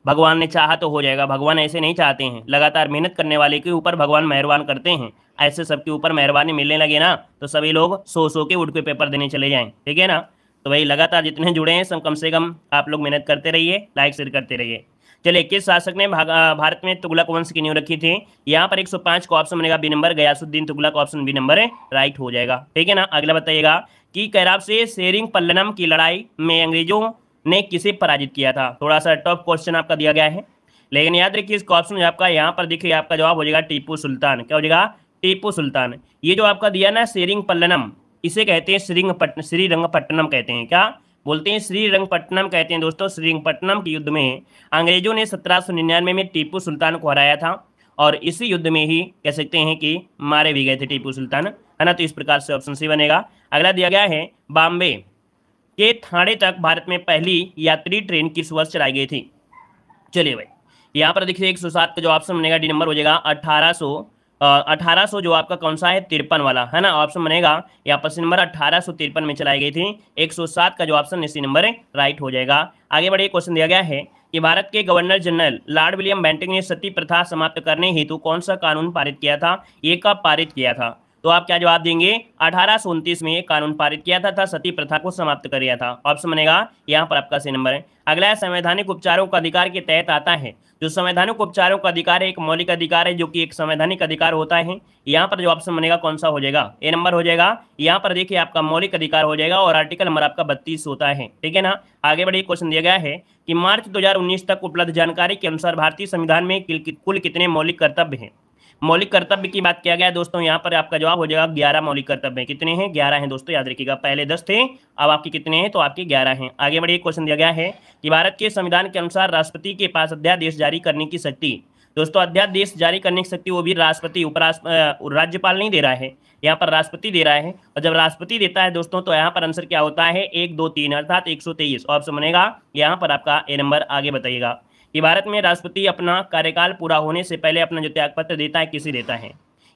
भगवान ने चाहा तो हो जाएगा। भगवान ऐसे नहीं चाहते हैं, लगातार मेहनत करने वाले के ऊपर भगवान मेहरबान करते हैं। ऐसे सबके ऊपर मेहरबानी मिलने लगे ना तो सभी लोग सो के उठ के पेपर देने चले जाएं, ठीक है ना। तो भाई लगातार जितने जुड़े हैं सब कम से कम आप लोग मेहनत करते रहिए, लाइक शेयर करते रहिए। चलिए, किस शासक ने भारत में तुगलक वंश की नींव रखी थी, यहाँ पर 105 का ऑप्शन बनेगा B number, Ghiyasuddin Tughlaq, option B number है राइट हो जाएगा, ठीक है ना। अगला बताइएगा कि कैराब से सेरिंग पल्लनम की लड़ाई में अंग्रेजों ने किसे पराजित किया था। थोड़ा सा टफ क्वेश्चन आपका दिया गया है, लेकिन याद रखिए इसका ऑप्शन आपका यहाँ पर देखिए, आपका जवाब हो जाएगा टीपू सुल्तान। क्या हो जाएगा, टीपू सुल्तान। ये जो आपका दिया ना सेरिंग पल्लनम, इसे कहते हैं श्रीरंगपट्टनम कहते हैं, क्या बोलते हैं, श्रीरंगपट्टनम कहते हैं दोस्तों। श्रीरंगपट्टनम के युद्ध में अंग्रेजों ने 1799 में टीपू सुल्तान को हराया था, और इसी युद्ध में ही कह सकते हैं कि मारे भी गए थे टीपू सुल्तान, है ना। तो इस प्रकार से ऑप्शन सी बनेगा। अगला दिया गया है, बॉम्बे के थाने तक भारत में पहली यात्री ट्रेन किस वर्ष चलाई गई थी। चलिए भाई यहाँ पर देखिए 107 का जो ऑप्शन बनेगा डी नंबर हो जाएगा 1800 जो आपका कौन सा है 53 वाला, है ना। ऑप्शन बनेगा यहाँ पर सी नंबर 1853 में चलाई गई थी। 107 का जो ऑप्शन इसी नंबर है राइट हो जाएगा। आगे बढ़िए, क्वेश्चन दिया गया है कि भारत के governor general Lord William Bentinck ने सती प्रथा समाप्त करने हेतु कौन सा कानून पारित किया था, ये कब पारित किया था। तो आप क्या जवाब देंगे, 1829 में एक कानून पारित किया था सती प्रथा को समाप्त कर दिया था। ऑप्शन बनेगा यहाँ पर आपका सी नंबर है। अगला है, संवैधानिक उपचारों का अधिकार के तहत आता है। जो संवैधानिक उपचारों का अधिकार है एक मौलिक अधिकार है, जो कि एक संवैधानिक अधिकार होता है। यहाँ पर जो ऑप्शन बनेगा कौन सा हो जाएगा, ए नंबर हो जाएगा। यहाँ पर देखिए आपका मौलिक अधिकार हो जाएगा और आर्टिकल नंबर आपका 32 होता है, ठीक है ना। आगे बढ़िए, क्वेश्चन दिया गया है कि मार्च 2019 तक उपलब्ध जानकारी के अनुसार भारतीय संविधान में कुल कितने मौलिक कर्तव्य हैं। मौलिक कर्तव्य की बात किया गया है दोस्तों, यहाँ पर आपका जवाब हो जाएगा 11 मौलिक कर्तव्य हैं। कितने हैं, 11 हैं दोस्तों, याद रखिएगा। पहले 10 थे, अब आपके कितने हैं, तो आपके 11 हैं। आगे बढ़िए, क्वेश्चन दिया गया है कि भारत के संविधान के अनुसार राष्ट्रपति के पास अध्यादेश जारी करने की शक्ति। दोस्तों अध्यादेश जारी करने की शक्ति वो भी राष्ट्रपति, राज्यपाल नहीं दे रहा है, यहाँ पर राष्ट्रपति दे रहा है। और जब राष्ट्रपति देता है दोस्तों तो यहाँ पर आंसर क्या होता है 1 2 3 अर्थात 123। ऑप्शन बनेगा यहाँ पर आपका ए नंबर। आगे बताइएगा कि भारत में राष्ट्रपति अपना कार्यकाल पूरा होने से पहले अपना जो त्यागपत्र देता है किसे देता है।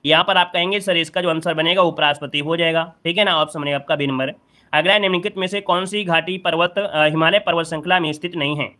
यहाँ पर आप कहेंगे सर इसका जो आंसर बनेगा उपराष्ट्रपति हो जाएगा, ठीक है ना। ऑप्शन बनेगा आपका बी नंबर। अगला निम्नलिखित में से कौन सी घाटी पर्वत हिमालय पर्वत श्रृंखला में स्थित नहीं है।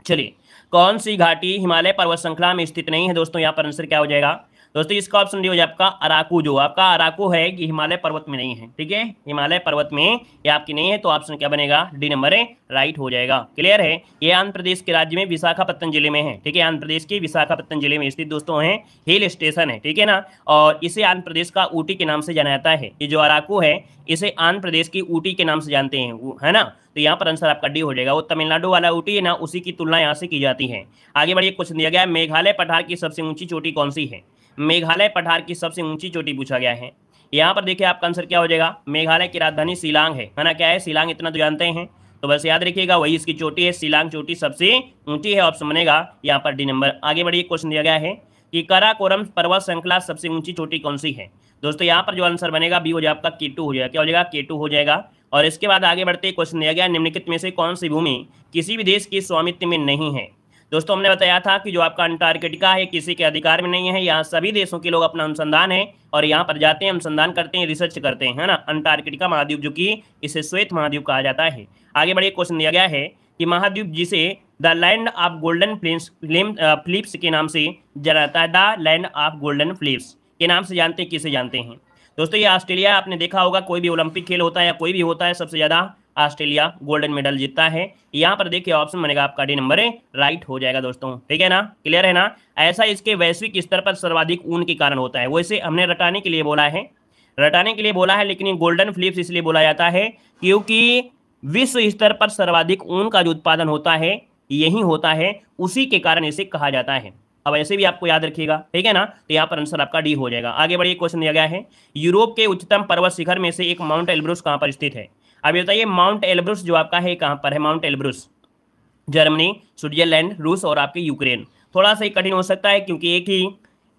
चलिए, कौन सी घाटी हिमालय पर्वत श्रृंखला में स्थित नहीं है दोस्तों, यहाँ पर आंसर क्या हो जाएगा दोस्तों, इसका ऑप्शन डी हो जाए आपका अराकू। जो आपका अराकू है कि हिमालय पर्वत में नहीं है, ठीक है, हिमालय पर्वत में ये आपकी नहीं है, तो ऑप्शन क्या बनेगा डी नंबर है राइट हो जाएगा। क्लियर है। ये आंध्र प्रदेश के राज्य में विशाखापत्तनम जिले में है, ठीक है, आंध्र प्रदेश के विशाखापत्तनम जिले में स्थित दोस्तों है, हिल स्टेशन है, ठीक है ना। और इसे आंध्र प्रदेश का ऊटी के नाम से जाना जाता है। ये जो अराकू है इसे आंध्र प्रदेश की ऊटी के नाम से जानते हैं, है ना। तो यहाँ पर आंसर आपका डी हो जाएगा। वो तमिलनाडु वाला ऊटी है ना, उसी की तुलना यहाँ से की जाती है। आगे बढ़िए, क्वेश्चन दिया गया है मेघालय पठार की सबसे ऊंची चोटी कौन सी है। मेघालय पठार की सबसे ऊंची चोटी पूछा गया है। यहाँ पर देखिए आपका आंसर क्या हो जाएगा, मेघालय की राजधानी शिलांग है ना। क्या है, शिलांग, इतना तो जानते हैं, तो बस याद रखिएगा वही इसकी चोटी है, शिलांग चोटी सबसे ऊंची है। ऑप्शन बनेगा यहाँ पर डी नंबर। आगे बढ़िए, क्वेश्चन दिया गया है कि काराकोरम पर्वत श्रृंखला सबसे ऊंची चोटी कौन सी है। दोस्तों यहाँ पर जो आंसर बनेगा बी हो जाएगा आपका K2 हो जाएगा। क्या हो जाएगा, K2 हो जाएगा। और इसके बाद आगे बढ़ते क्वेश्चन दिया गया निम्नलिखित में से कौन सी भूमि किसी भी देश की स्वामित्व में नहीं है। दोस्तों हमने बताया था कि जो आपका अंटार्कटिका है किसी के अधिकार में नहीं है, यहाँ सभी देशों के लोग अपना अनुसंधान है और यहाँ पर जाते हैं, अनुसंधान करते हैं, रिसर्च करते हैं, है ना। अंटार्कटिका महाद्वीप जो कि इसे श्वेत महाद्वीप कहा जाता है। आगे बढ़िए, क्वेश्चन दिया गया है कि महाद्वीप जिसे the land of golden fleece के नाम से जाना जाता है, the land of golden fleece के नाम से जानते हैं, किसे जानते हैं दोस्तों। ये ऑस्ट्रेलिया, आपने देखा होगा कोई भी ओलंपिक खेल होता है या कोई भी होता है सबसे ज़्यादा ऑस्ट्रेलिया गोल्डन मेडल जीतता है। यहाँ पर देखिए ऑप्शन बनेगा आपका डी नंबर राइट हो जाएगा दोस्तों, ठीक है ना। क्लियर है ना। ऐसा इसके वैश्विक स्तर पर सर्वाधिक ऊन के कारण होता है। वैसे हमने रटाने के लिए बोला है, लेकिन ये गोल्डन फ्लिप्स इसलिए बोला जाता है क्योंकि विश्व स्तर पर सर्वाधिक ऊन का जो उत्पादन होता है यही होता है, उसी के कारण इसे कहा जाता है। अब ऐसे भी आपको याद रखिएगा, ठीक है ना। तो यहाँ पर आंसर आपका डी हो जाएगा। आगे बढ़िए, क्वेश्चन दिया गया है, यूरोप के उच्चतम पर्वत शिखर में से एक माउंट एल्ब्रुस कहाँ पर स्थित है। अब बताइए माउंट एल्ब्रुस जो आपका है कहाँ पर है। माउंट एल्ब्रुस जर्मनी, स्विट्जरलैंड, रूस और आपके यूक्रेन। थोड़ा सा ही कठिन हो सकता है क्योंकि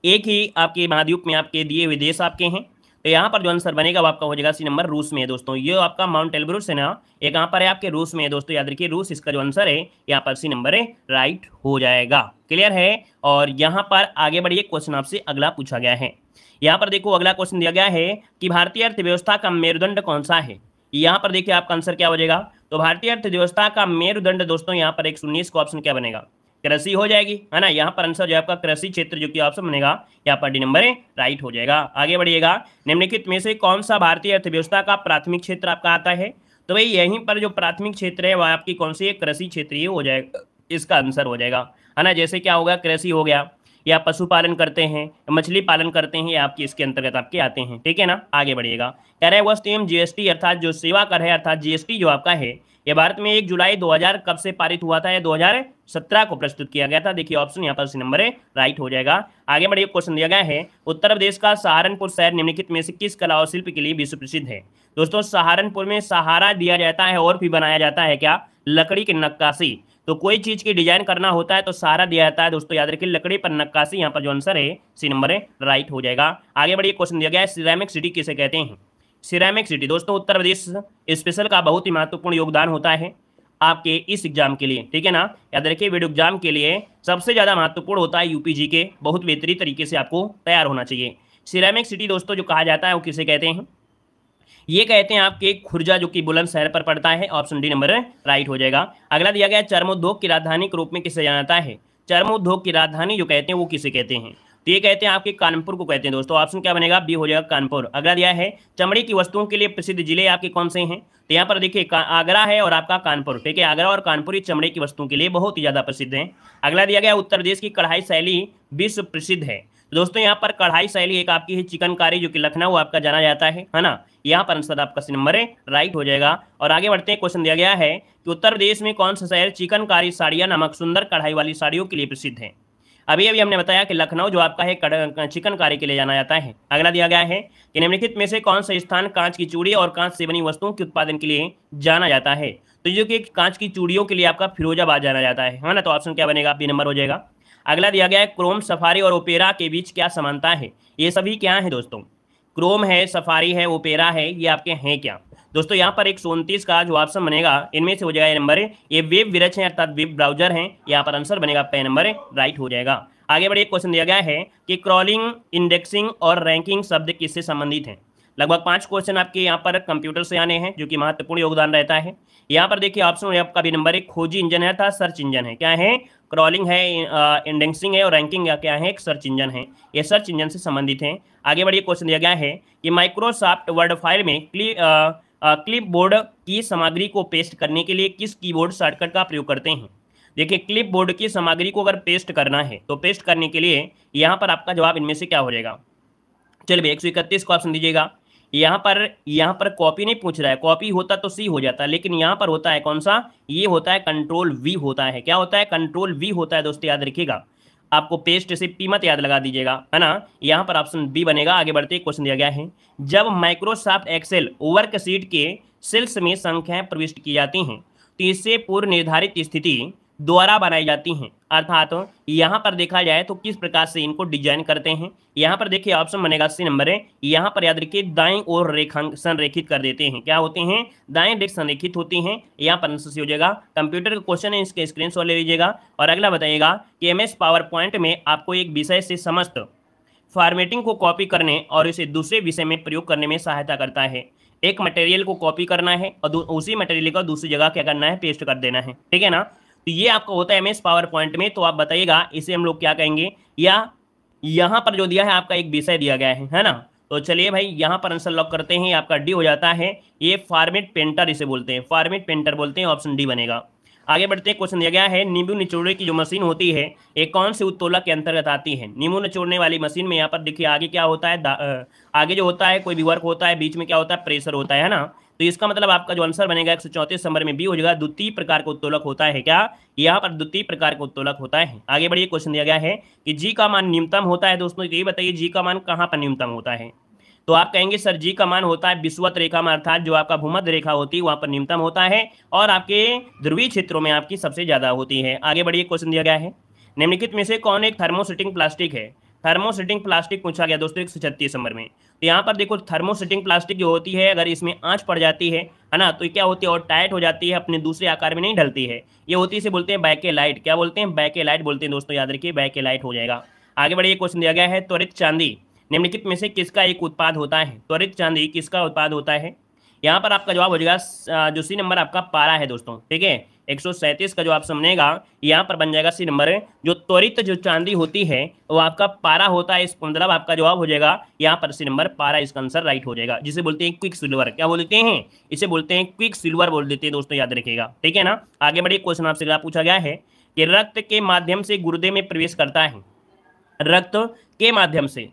एक ही आपके महाद्वीप में आपके दिए हुए देश आपके हैं। तो यहाँ पर जो आंसर बनेगा वो आपका हो जाएगा सी नंबर, रूस में है दोस्तों। ये आपका माउंट एल्ब्रुस है ना, ये कहाँ पर है आपके रूस में है दोस्तों, याद रखिए रूस इसका जो आंसर है यहाँ पर सी नंबर है, राइट हो जाएगा। क्लियर है। और यहाँ पर आगे बढ़िए, क्वेश्चन आपसे अगला पूछा गया है। यहाँ पर देखो अगला क्वेश्चन दिया गया है कि भारतीय अर्थव्यवस्था का मेरुदंड कौन सा है। यहाँ पर देखिए आपका आंसर क्या हो जाएगा। तो भारतीय अर्थव्यवस्था का मेरुदंड दोस्तों यहाँ पर एक 19 का ऑप्शन क्या बनेगा, कृषि हो जाएगी, है ना। यहाँ पर आंसर जो आपका कृषि क्षेत्र जो कि ऑप्शन बनेगा यहाँ पर डी नंबर है, राइट हो जाएगा। आगे बढ़िएगा, निम्नलिखित में से कौन सा भारतीय अर्थव्यवस्था का प्राथमिक क्षेत्र आपका आता है। तो भाई यहीं पर जो प्राथमिक क्षेत्र है वह आपकी कौन सी है, कृषि क्षेत्र ही हो जाएगा, इसका आंसर हो जाएगा, है ना। जैसे क्या होगा, कृषि हो गया, या पशुपालन करते हैं, मछली पालन करते हैं, या आपके इसके अंतर्गत आपके आते हैं, ठीक है ना। आगे बढ़िएगा, कह रहे वस्तु एवं जीएसटी अर्थात जो सेवा कर है अर्थात जीएसटी जो आपका है, ये भारत में 1 जुलाई 2000 कब से पारित हुआ था, या 2017 को प्रस्तुत किया गया था। देखिए ऑप्शन यहाँ पर सी नंबर है, राइट हो जाएगा। आगे बढ़िए, क्वेश्चन दिया गया है, उत्तर प्रदेश का सहारनपुर शहर निम्नलिखित में से किस कला और शिल्प के लिए विश्व प्रसिद्ध है। दोस्तों सहारनपुर में सहारा दिया जाता है और भी बनाया जाता है क्या, लकड़ी की नक्काशी। तो कोई चीज की डिजाइन करना होता है तो सहारा दिया जाता है दोस्तों, याद रखिए लकड़ी पर नक्काशी। यहाँ पर जो आंसर है सी नंबर है, राइट हो जाएगा। आगे बढ़िए, क्वेश्चन दिया गया है, सिरेमिक सिटी किसे कहते हैं। सिरेमिक सिटी दोस्तों उत्तर प्रदेश स्पेशल का बहुत ही महत्वपूर्ण योगदान होता है आपके इस एग्जाम के लिए, ठीक है ना। याद रखिए वीडियो एग्जाम के लिए सबसे ज्यादा महत्वपूर्ण होता है यूपीजी के, बहुत बेहतरीन तरीके से आपको तैयार होना चाहिए। सिरेमिक सिटी दोस्तों जो कहा जाता है वो किसे कहते हैं, ये कहते हैं आपके खुर्जा जो कि बुलंदशहर पर पड़ता है, ऑप्शन डी नंबर राइट हो जाएगा। अगला दिया गया है, चर्मोद्योग की राजधानी के रूप में किसे जाना जाता है। चर्मोद्योग की राजधानी जो कहते हैं वो किसे कहते हैं, तो ये कहते हैं आपके कानपुर को कहते हैं दोस्तों, ऑप्शन क्या बनेगा, बी हो जाएगा कानपुर। अगला दिया है, चमड़ी की वस्तुओं के लिए प्रसिद्ध जिले आपके कौन से हैं। तो यहाँ पर देखिए आगरा है और आपका कानपुर, ठीक है। आगरा और कानपुर ये चमड़े की वस्तुओं के लिए बहुत ही ज्यादा प्रसिद्ध हैं। अगला दिया गया, उत्तर प्रदेश की कढ़ाई शैली विश्व प्रसिद्ध है। तो दोस्तों यहाँ पर कढ़ाई शैली एक आपकी है चिकनकारी जो कि लखनऊ आपका जाना जाता है ना। यहाँ पर आंसर आपका सी नंबर है, राइट हो जाएगा। और आगे बढ़ते हैं, क्वेश्चन दिया गया है कि उत्तर प्रदेश में कौन सा शहर चिकनकारी साड़ियाँ नामक सुंदर कढ़ाई वाली साड़ियों के लिए प्रसिद्ध है। अभी हमने बताया कि लखनऊ जो आपका है चिकनकारी के लिए जाना जाता है। अगला दिया गया है कि निम्नलिखित में से कौन सा स्थान कांच की चूड़ी और कांच से बनी वस्तुओं के उत्पादन के लिए जाना जाता है। तो जो कि कांच की चूड़ियों के लिए आपका फिरोजाबाद जाना जाता है ना। तो ऑप्शन क्या बनेगा, बी नंबर हो जाएगा। अगला दिया गया है, क्रोम सफारी और ओपेरा के बीच क्या समानता है। ये सभी क्या है दोस्तों, क्रोम है, सफारी है, ओपेरा है, ये आपके हैं क्या। दोस्तों यहाँ पर 129 का जो ऑप्शन बनेगा इनमें से हो जाएगा नंबर, ये वेब विरच है अर्थात वेब ब्राउजर हैं। यहाँ पर आंसर बनेगा आपका नंबर, राइट हो जाएगा। आगे बढ़िए, क्वेश्चन दिया गया है कि क्रॉलिंग, इंडेक्सिंग और रैंकिंग शब्द किससे संबंधित हैं। लगभग 5 क्वेश्चन आपके यहाँ पर कंप्यूटर से आने हैं जो कि महत्वपूर्ण योगदान रहता है। यहाँ पर देखिए ऑप्शन आपका भी नंबर 1 खोजी इंजन है अर्थात सर्च इंजन है, क्या है, क्रॉलिंग है, इंडेक्सिंग है और रैंकिंग क्या है, एक सर्च इंजन है, ये सर्च इंजन से संबंधित है। आगे बढ़िए, क्वेश्चन दिया गया है कि माइक्रोसॉफ्ट वर्ड फाइल में क्लिपबोर्ड की सामग्री को पेस्ट करने के लिए किस कीबोर्ड शॉर्टकट का प्रयोग करते हैं। देखिए क्लिपबोर्ड की सामग्री को अगर पेस्ट करना है तो पेस्ट करने के लिए यहाँ पर आपका जवाब इनमें से क्या हो जाएगा। चलिए 131 को ऑप्शन दीजिएगा। यहाँ पर कॉपी नहीं पूछ रहा है, कॉपी होता तो सी हो जाता, लेकिन यहाँ पर होता है कौन सा, ये होता है कंट्रोल वी होता है। क्या होता है, कंट्रोल वी होता है दोस्तों, याद रखिएगा। आपको पेस्ट से पी मत याद लगा दीजिएगा, है ना। यहाँ पर ऑप्शन बी बनेगा। आगे बढ़ते क्वेश्चन दिया गया है, जब माइक्रोसॉफ्ट एक्सेल वर्कशीट के सेल्स में संख्याएं प्रविष्ट की जाती हैं तो इससे पूर्व निर्धारित स्थिति द्वारा बनाई जाती हैं, अर्थात यहाँ पर देखा जाए तो किस प्रकार से इनको डिजाइन करते हैं। यहाँ पर देखिए ऑप्शन बनेगा सी नंबर है। यहाँ पर याद रखिए दाएं ओर रेखांक संरेखित कर देते हैं, क्या होते हैं, दाएं रेख संरेखित होती हैं। यहाँ पर आंसर हो जाएगा। कंप्यूटर का क्वेश्चन है, इसके स्क्रीनशॉट ले लीजिएगा। और अगला बताइएगा कि MS पावर पॉइंट में आपको एक विषय से समस्त फॉर्मेटिंग को कॉपी करने और इसे दूसरे विषय में प्रयोग करने में सहायता करता है। एक मटेरियल को कॉपी करना है और उसी मटेरियल को दूसरी जगह क्या करना है, पेस्ट कर देना है, ठीक है ना। तो ये आपका होता है MS पावर पॉइंट में। तो आप बताइएगा इसे हम लोग क्या कहेंगे, या यहाँ पर जो दिया है आपका एक विषय दिया गया है ना। तो चलिए भाई यहाँ पर आंसर लॉक करते हैं, आपका डी हो जाता है। ये फॉर्मेट पेंटर इसे बोलते हैं, फॉर्मेट पेंटर बोलते हैं, ऑप्शन डी बनेगा। आगे बढ़ते हैं, क्वेश्चन दिया गया है, नींबू निचोड़ने की जो मशीन होती है एक कौन से उत्तोलक के अंतर्गत आती है। नींबू निचोड़ने वाली मशीन में यहाँ पर देखिए आगे क्या होता है, आगे जो होता है कोई भी वर्क होता है, बीच में क्या होता है, प्रेशर होता है ना। तो इसका मतलब आपका जो आंसर बनेगा 134 नंबर में बी हो जाएगा। द्वितीय प्रकार का उत्तोलक होता है क्या, यहाँ पर द्वितीय प्रकार का उत्तोलक होता है। आगे बढ़िए, क्वेश्चन दिया गया है कि जी का मान न्यूनतम होता है। दोस्तों ये बताइए जी का मान कहाँ पर न्यूनतम होता है। तो आप कहेंगे सर जी का मान होता है विषुवत रेखा में, अर्थात जो आपका भूमध्य रेखा होती है वहां पर न्यूनतम होता है और आपके ध्रुवीय क्षेत्रों में आपकी सबसे ज्यादा होती है। आगे बढ़िए, क्वेश्चन दिया गया है निम्नलिखित में से कौन एक थर्मोसेटिंग प्लास्टिक है। थर्मोसेटिंग प्लास्टिक पूछा गया दोस्तों 136 नंबर में। तो यहाँ पर देखो थर्मोसेटिंग प्लास्टिक जो होती है, अगर इसमें आंच पड़ जाती है ना, तो क्या होती है और टाइट हो जाती है, अपने दूसरे आकार में नहीं ढलती है। ये होती है, इसे बोलते हैं बैकेलाइट। क्या बोलते हैं, बैकेलाइट बोलते हैं दोस्तों, याद रखिए बैकेलाइट हो जाएगा। आगे बढ़िए, क्वेश्चन दिया गया है त्वरित चांदी निम्नलिखित में से किसका एक उत्पाद होता है। त्वरित चांदी किसका उत्पाद होता है। यहाँ पर आपका जवाब हो जाएगा जो सी नंबर आपका पारा है दोस्तों, ठीक है। 137 का जो आप समझेगा यहाँ पर बन जाएगा सी नंबर। जो त्वरित जो चांदी होती है वो आपका पारा होता है, इस मतलब आपका जवाब हो जाएगा यहाँ पर सी नंबर पारा, इसका आंसर राइट हो जाएगा। जिसे बोलते हैं क्विक सिल्वर। क्या बोलते हैं, इसे बोलते हैं क्विक सिल्वर बोल देते हैं दोस्तों, याद रखिएगा, ठीक है ना। आगे बढ़िए, क्वेश्चन आपसे क्या पूछा गया है कि रक्त के माध्यम से गुर्दे में प्रवेश करता है। रक्त के माध्यम से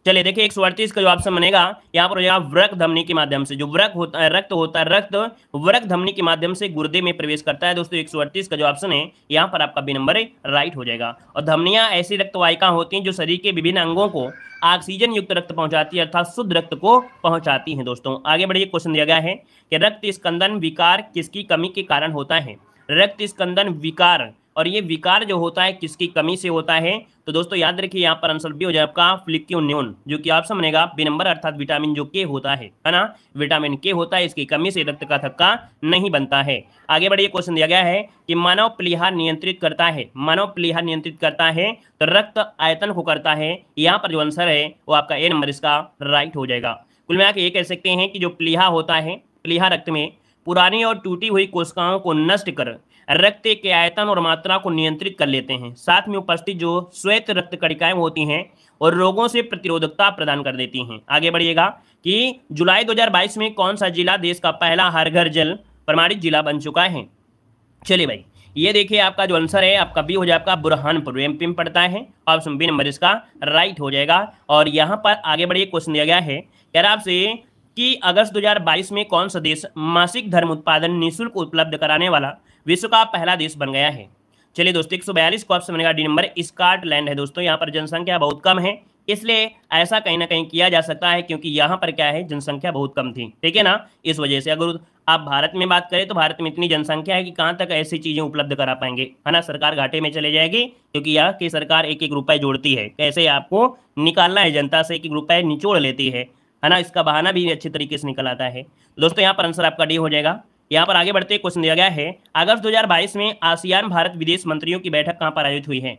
चलिए देखिए 138 का जो ऑप्शन बनेगा यहाँ पर हो जाएगा वृक्क धमनी के माध्यम से। जो वृक्क होता है, रक्त होता है, रक्त वृक्क धमनी के माध्यम से गुर्दे में प्रवेश करता है दोस्तों। 138 का जो ऑप्शन है यहाँ पर आपका बी नंबर राइट हो जाएगा। और धमनियां ऐसी रक्त वाहिका होती हैं जो शरीर के विभिन्न अंगों को ऑक्सीजन युक्त रक्त पहुंचाती है, अर्थात शुद्ध रक्त को पहुंचाती है दोस्तों। आगे बढ़िए, क्वेश्चन दिया गया है कि रक्त स्कंदन विकार किसकी कमी के कारण होता है। रक्त स्कंदन विकार, और ये विकार जो होता है किसकी कमी से होता है। तो दोस्तों याद रखिए यहाँ पर आंसर बी हो जाएगा आपका फ्लिक्योनिन, जो कि ऑप्शन बनेगा बी नंबर, अर्थात विटामिन जो के होता है ना, विटामिन के होता है, इसकी कमी से रक्त का थक्का नहीं बनता है। आगे बढ़िए, क्वेश्चन दिया गया है कि मानव प्लीहा नियंत्रित करता है। मानव प्लीहा नियंत्रित करता है तो रक्त आयतन को करता है। यहाँ पर जो आंसर है वो आपका ए नंबर इसका राइट हो जाएगा। कुल मिला के ये कह सकते हैं कि जो प्लीहा होता है, प्लीहा रक्त में पुरानी और टूटी हुई कोशिकाओं को नष्ट कर रक्त के आयतन और मात्रा को नियंत्रित कर लेते हैं। साथ में उपस्थित जो श्वेत रक्त कणिकाएं होती हैं और रोगों से प्रतिरोधकता प्रदान कर देती हैं। आगे बढ़िएगा कि जुलाई 2022 में कौन सा जिला देश का पहला हर घर जल प्रमाणित जिला बन चुका है। चलिए भाई, ये देखिए आपका जो आंसर है आपका बी हो जाएगा आपका बुरहानपुर, एमपी में पड़ता है। ऑप्शन बी नंबर इसका राइट हो जाएगा। और यहाँ पर आगे बढ़िए, क्वेश्चन दिया गया है कह रहा आपसे कि अगस्त 2022 में कौन सा देश मासिक धर्म उत्पादन निःशुल्क उपलब्ध कराने वाला विश्व का पहला देश बन गया है। चलिए दोस्तों 142 को ऑप्शन बनेगा डी नंबर, स्कॉटलैंड है दोस्तों। यहाँ पर जनसंख्या बहुत कम है, इसलिए ऐसा कहीं ना कहीं किया जा सकता है, क्योंकि यहाँ पर क्या है जनसंख्या बहुत कम थी, ठीक है ना। इस वजह से अगर आप भारत में बात करें तो भारत में इतनी जनसंख्या है कि कहाँ तक ऐसी चीजें उपलब्ध करा पाएंगे, है ना। सरकार घाटे में चले जाएगी, क्योंकि यहाँ की सरकार एक एक रुपए जोड़ती है, कैसे आपको निकालना है जनता से, एक एक रुपए निचोड़ लेती है ना। इसका बहाना भी अच्छे तरीके से निकल आता है। दोस्तों यहाँ पर आंसर आपका डी हो जाएगा। यहाँ पर आगे बढ़ते क्वेश्चन दिया गया है अगस्त 2022 में आसियान भारत विदेश मंत्रियों की बैठक कहाँ पर आयोजित हुई है।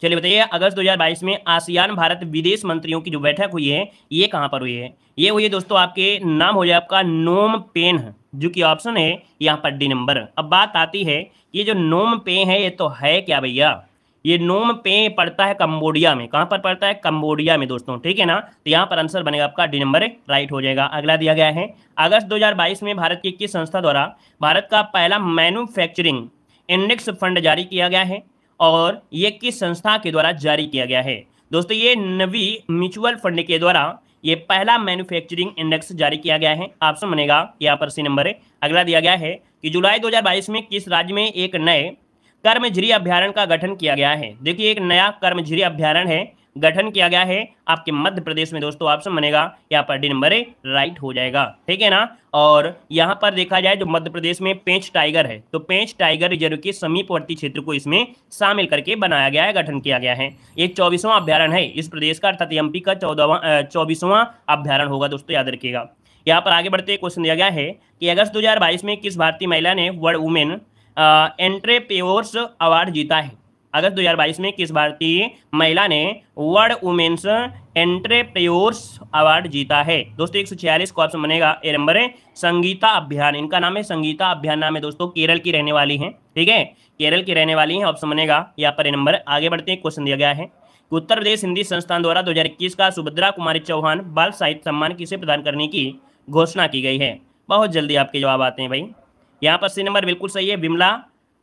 चलिए बताइए, अगस्त 2022 में आसियान भारत विदेश मंत्रियों की जो बैठक हुई है ये कहाँ पर हुई है। ये हुई है दोस्तों, आपके नाम हो जाए आपका नोम पेन, जो कि ऑप्शन है यहाँ पर डी नंबर। अब बात आती है ये जो नोम पेन है ये तो है क्या भैया, ये नोम पे पड़ता है कंबोडिया में। कहाँ पर पड़ता है, कंबोडिया में दोस्तों, ठीक है ना। तो यहाँ पर आंसर बनेगा आपका डी नंबर राइट हो जाएगा। अगला दिया गया है अगस्त 2022 में भारत की किस संस्था द्वारा भारत का पहला मैन्युफैक्चरिंग इंडेक्स फंड जारी किया गया है, और ये किस संस्था के द्वारा जारी किया गया है। दोस्तों ये नवी म्यूचुअल फंड के द्वारा ये पहला मैन्युफैक्चरिंग इंडेक्स जारी किया गया है। ऑप्शन बनेगा यहाँ पर सी नंबर। अगला दिया गया है कि जुलाई 2022 में किस राज्य में एक नए कर्मझिरी अभ्यारण्य का गठन किया गया है। देखिए एक नया कर्मझिरी अभ्यारण्य है गठन किया गया है आपके मध्य प्रदेश में दोस्तों। ऑप्शन बनेगा यहाँ पर डी नंबर राइट हो जाएगा, ठीक है ना। और यहाँ पर देखा जाए जो मध्य प्रदेश में पेंच टाइगर है, तो पेंच टाइगर रिजर्व के समीपवर्ती क्षेत्र को इसमें शामिल करके बनाया गया है, गठन किया गया है। ये 24वां अभ्यारण्य है इस प्रदेश का, अर्थात एमपी का 24वां अभ्यारण्य होगा दोस्तों, याद रखिएगा। यहाँ पर आगे बढ़ते क्वेश्चन दिया गया है कि अगस्त 2022 में किस भारतीय महिला ने वर्ल्ड वुमेन एंट्रेप्रेन्योर्स अवार्ड जीता है। अगस्त 2022 में किस भारतीय महिला ने वर्ल्ड वुमेन्स एंट्रेप्रेन्योर्स अवार्ड जीता है। दोस्तों 146 का ऑप्शन बनेगा ए नंबर है संगीता अभियान। इनका नाम है संगीता अभियान, नाम है दोस्तों, केरल की रहने वाली हैं, ठीक है, केरल की रहने वाली हैं। ऑप्शन बनेगा यहाँ पर ए नंबर। आगे बढ़ते हैं, क्वेश्चन दिया गया है उत्तर प्रदेश हिंदी संस्थान द्वारा 2021 का सुभद्रा कुमारी चौहान बाल साहित्य सम्मान किसे प्रदान करने की घोषणा की गई है। बहुत जल्दी आपके जवाब आते हैं भाई। यहाँ पर सी नंबर बिल्कुल सही है, विमला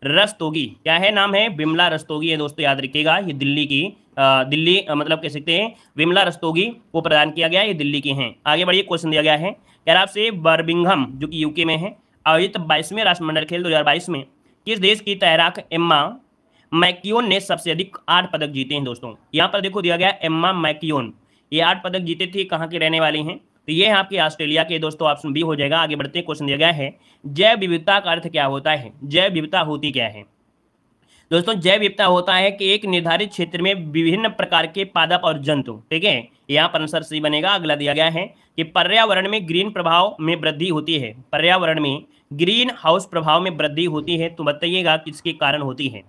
रस्तोगी। क्या है नाम है, विमला रस्तोगी है दोस्तों, याद रखिएगा। ये दिल्ली की मतलब कह सकते हैं विमला रस्तोगी को प्रदान किया गया, ये दिल्ली की हैं। आगे बढ़िए, क्वेश्चन दिया गया है कह रहा आपसे बर्मिंघम जो कि यूके में है, आयोजित 22वें राष्ट्रमंडल खेल 2022 में किस देश की तैराक एम्मा मैक्यून ने सबसे अधिक 8 पदक जीते हैं दोस्तों। यहाँ पर देखो दिया गया एम्मा मैक्यून, ये 8 पदक जीते थे, कहाँ की रहने वाली हैं, तो ये है आपके ऑस्ट्रेलिया के दोस्तों। ऑप्शन बी हो जाएगा। आगे बढ़ते हैं, क्वेश्चन दिया गया है जैव विविधता का अर्थ क्या होता है। जैव विविधता होती क्या है दोस्तों। जैव विविधता होता है कि एक निर्धारित क्षेत्र में विभिन्न प्रकार के पादप और जंतु, ठीक है, यहाँ पर आंसर सी बनेगा। अगला दिया गया है कि पर्यावरण में ग्रीन प्रभाव में वृद्धि होती है, पर्यावरण में ग्रीन हाउस प्रभाव में वृद्धि होती है, तो बताइएगा किसके कारण होती है।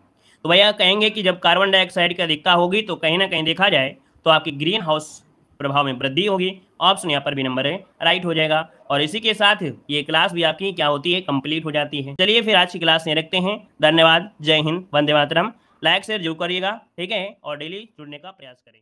तो भैया कहेंगे कि जब कार्बन डाइऑक्साइड की अधिकता होगी तो कहीं ना कहीं देखा जाए तो आपकी ग्रीन हाउस प्रभाव में वृद्धि होगी। ऑप्शन यहाँ पर भी नंबर है राइट हो जाएगा। और इसी के साथ ये क्लास भी आपकी क्या होती है, कंप्लीट हो जाती है। चलिए फिर आज की क्लास यहीं रखते हैं। धन्यवाद, जय हिंद, वंदे मातरम। लाइक शेयर जरूर करिएगा, ठीक है, और डेली जुड़ने का प्रयास करें।